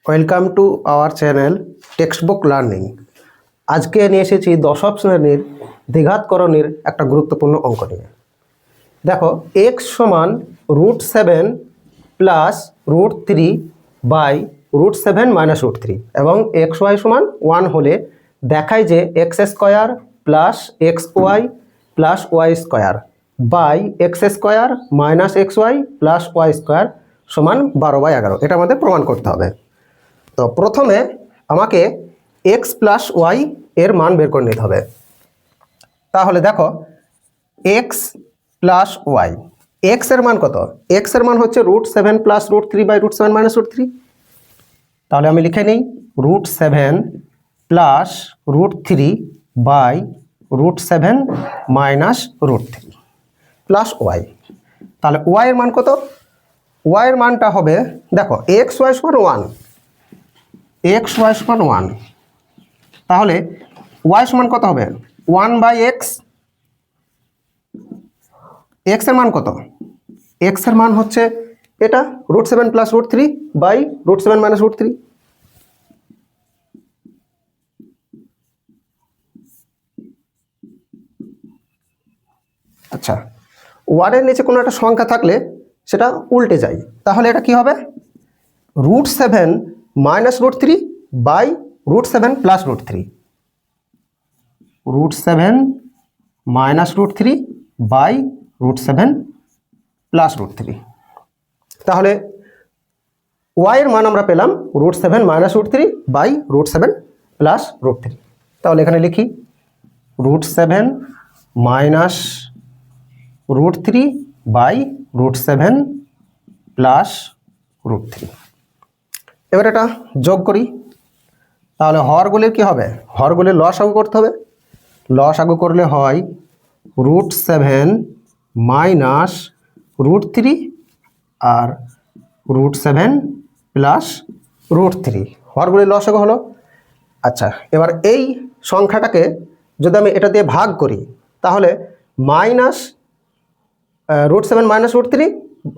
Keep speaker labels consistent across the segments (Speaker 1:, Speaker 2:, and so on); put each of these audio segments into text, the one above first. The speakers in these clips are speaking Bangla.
Speaker 1: Welcome to our channel text book learning. আজকে নিয়ে এসেছি দশম শ্রেণীর দ্বিঘাতকরণের একটা গুরুত্বপূর্ণ অঙ্ক নিয়ে। দেখো, এক্স সমান √7 প্লাস √3 বাই √7 মাইনাস √3 এবং এক্স ওয়াই সমান 1 হলে দেখায় যে X square plus X Y plus Y square by X square minus X Y plus Y square সমান 12/11। এটা আমাদের প্রমাণ করতে হবে। তো প্রথমে আমাকে এক্স প্লাস ওয়াই এর মান বের করে নিতে হবে। তাহলে দেখো, এক্স প্লাস ওয়াই, এক্স এর মান কত? এক্স এর মান হচ্ছে √7 প্লাস √3 বাই √7 মাইনাস √3। তাহলে আমি লিখে নিই √7 plus √3 by √7 minus √3 plus Y. তাহলে ওয়াই এর মান কত? ওয়াই এর মানটা হবে, দেখো, এক্স ওয়াই সমান 1, এক্স ওয়াই সমান 1। তাহলে ওয়াই সমান কত হবে? 1 বাই এক্স। এক্স এর মান কত? এক্স এর মান হচ্ছে এটা √7 প্লাস √3 বাই √7 মাইনাস √3। আচ্ছা, ওয়ানের নিচে কোনো একটা সংখ্যা থাকলে সেটা উল্টে যায়, তাহলে এটা কি হবে? √7 minus √3 by √7 plus √3, √7 minus √3 by √7 plus √3। তাহলে ওয়াই এর মান আমরা পেলাম √7 মাইনাস √3 বাই √7 প্লাস √3। তাহলে এখানে লিখি √7 মাইনাস √3 বাই √7 প্লাস √3। এবার এটা যোগ করি। তাহলে হরগুলির কি হবে? হরগুলির লসাগু করতে হবে। লসাগু করলে হয় √7 মাইনাস √3 আর √7 প্লাস √3। হরগুলির লসাগু হলো। আচ্ছা, এবার এই সংখ্যাটাকে যদি আমি এটা দিয়ে ভাগ করি, তাহলে মাইনাস √7 মাইনাস √3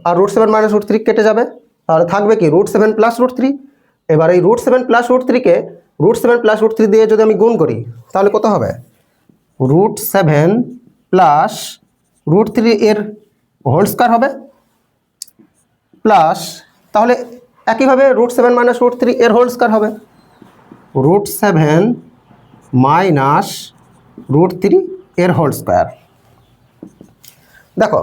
Speaker 1: আর √7 মাইনাস √3 কেটে যাবে। তাহলে থাকবে কি √7 প্লাস √3। এবার এই √7 প্লাস √3কে √7 প্লাস √3 দিয়ে যদি আমি গুণ করি, তাহলে কত হবে? √7 প্লাস √3 এর হোল স্কয়ার হবে, প্লাস তাহলে একইভাবে √7 মাইনাস √3 এর হোল স্কয়ার হবে, √7 মাইনাস √3 এর হোল স্কয়ার। দেখো,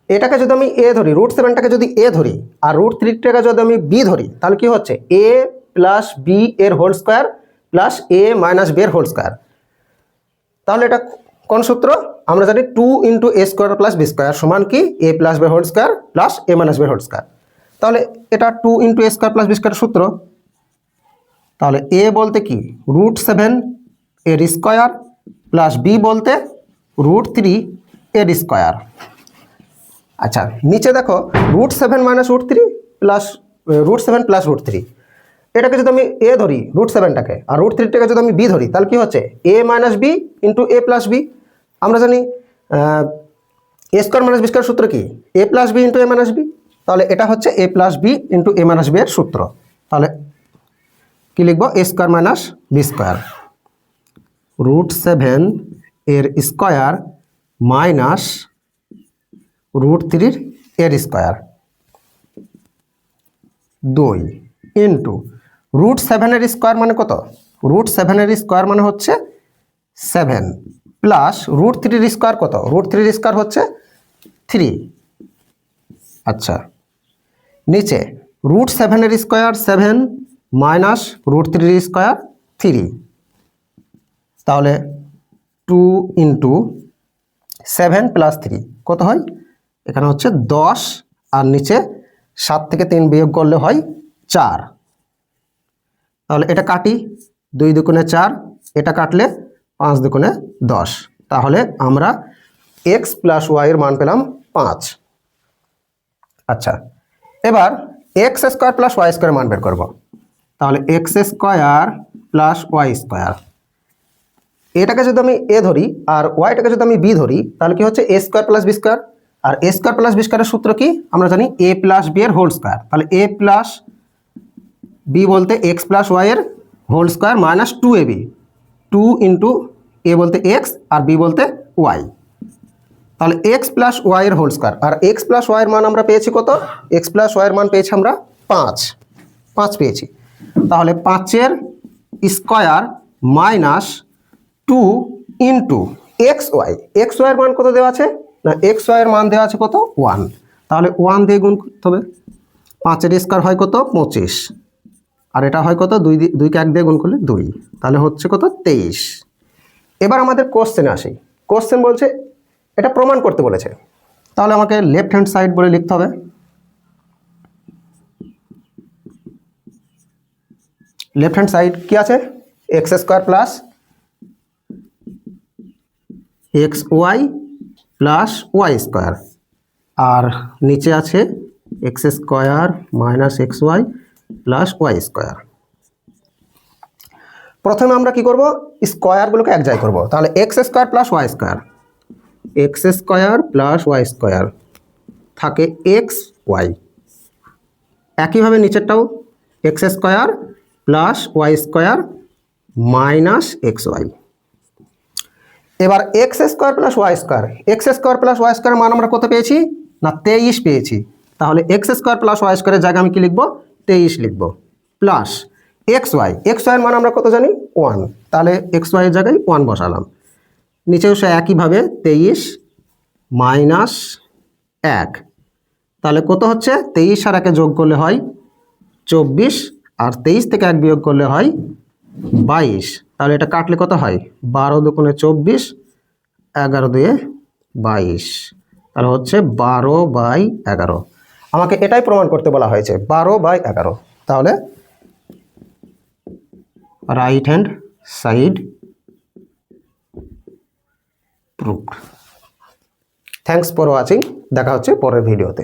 Speaker 1: এটাকে যদি আমি এ ধরি, √7টাকে যদি এ ধরি আর √3টাকে যদি আমি বি ধরি, তাহলে কি হচ্ছে? এ প্লাস বি এর whole square plus A minus B এর হোল স্কয়ার। তাহলে এটা কোন সূত্র? আমরা জানি 2 × a square plus B square সমান কি A plus B whole square plus A minus B whole square. তাহলে এটা 2 × a square plus B square সূত্র। তাহলে এ বলতে কি √7 এর স্কোয়ার প্লাস বি বলতে √3 এর স্কোয়ার। আচ্ছা, নিচে দেখো √7 মাইনাস √3 প্লাস √7 প্লাস √3। এটাকে যদি আমি এ ধরি √7টাকে আর √3টাকে যদি আমি বি ধরি, তাহলে কি হচ্ছে? এ মাইনাস বি ইন্টু এ প্লাস বি। আমরা জানি এ স্কোয়ার মাইনাস বি স্কোয়ার সূত্র কি? A plus B into A minus B. তাহলে এটা হচ্ছে A plus B into A minus B এর সূত্র। তাহলে কি লিখবো? এ স্কোয়ার মাইনাস বি স্কোয়ার, √7 এর স্কোয়ার মাইনাস √3 এর স্কোয়ার 2 ইন্টু √7 এর স্কোয়ার মানে কত? √7 এর স্কোয়ার মানে হচ্ছে 7 প্লাস √3 এর স্কোয়ার কত? √3 এর স্কোয়ার হচ্ছে 3। আচ্ছা, নিচে √7 এর স্কোয়ার 7 মাইনাস √3 এর স্কোয়ার 3। তাহলে 2 ইন্টু 7 প্লাস 3 কত হয়? এখানে হচ্ছে 10 আর নিচে 7 থেকে 3 বিয়োগ করলে হয় 4। তাহলে এটা কাটি, 2 দুগুণে 4, এটা কাটলে 5 দুগুণে 10। তাহলে আমরা এক্স প্লাস ওয়াই এর মান পেলাম 5। আচ্ছা, এবার X square plus Y square মান বের করব। তাহলে X square plus Y square, এটাকে যদি আমি এ ধরি আর ওয়াইটাকে যদি আমি বি ধরি, তাহলে কি হচ্ছে? A square plus B square. আর এ স্কোয়ার প্লাস বি স্কোয়ারের সূত্র কি? আমরা জানি এ প্লাস বি এর হোল স্কোয়ার। তাহলে এ প্লাস বি বলতে এক্স প্লাস ওয়াইয়ের whole square minus 2ab, 2 into A বলতে এক্স আর বি বলতে ওয়াই। তাহলে এক্স প্লাস ওয়াইয়ের হোল স্কোয়ার, আর এক্স প্লাস ওয়াইয়ের মান আমরা পেয়েছি কত? এক্স প্লাস ওয়াইয়ের মান পেয়েছি আমরা 5 পেয়েছি। তাহলে 5-এর স্কোয়ার মাইনাস 2 ইন্টু এক্স ওয়াইয়ের মান কত দেওয়া আছে? না, এক্স ওয়াইয়ের মান দেওয়া আছে কত? 1। তাহলে 1 দিয়ে গুণ করতে হবে। 5-এর স্কোয়ার হয় কত? 25, আর এটা হয় কত? 2কে 1 দিয়ে গুণ করলে 2, তাহলে হচ্ছে কত? 23। এবার আমাদের কোশ্চেনে আসি। কোশ্চেন বলছে এটা প্রমাণ করতে বলেছে, তাহলে আমাকে লেফট হ্যান্ড সাইড বলে লিখতে হবে। লেফট হ্যান্ড সাইড কি আছে? X square plus X Y plus Y square, আর নিচে আছে X square minus X Y plus Y square. প্রথমে আমরা কি করব? স্কোয়ারগুলোকে এক জায়গায় করব। তাহলে X square plus Y square, X square plus Y square থাকে এক্স ওয়াই। একইভাবে নিচেরটাও X square plus Y square minus X Y. এবার X square plus Y square, X square plus Y square মান আমরা কত পেয়েছি? না, 23 পেয়েছি। তাহলে এক্স স্কোয়ার প্লাস ওয়াই স্কোয়ারের জায়গায় আমি কি লিখবো? 23 লিখবো, প্লাস এক্স ওয়াইয়ের মান আমরা কত জানি? 1। তাহলে এক্স ওয়াইয়ের জায়গায় 1 বসালাম। নিচেও সে একইভাবে 23 মাইনাস 1, তাহলে কত হচ্ছে? 23 আর 1 যোগ করলে হয় 24, আর 23 থেকে 1 বিয়োগ করলে হয় 22। তাহলে এটা কাটলে কত হয়? 12 দুগুণে 24, 11 দুয়ে 22, তাহলে হচ্ছে 12/11। আমাকে এটাই প্রমাণ করতে বলা হয়েছে, 12/11। তাহলে right hand side proved. Thanks for watching. দেখা হচ্ছে পরের ভিডিওতে।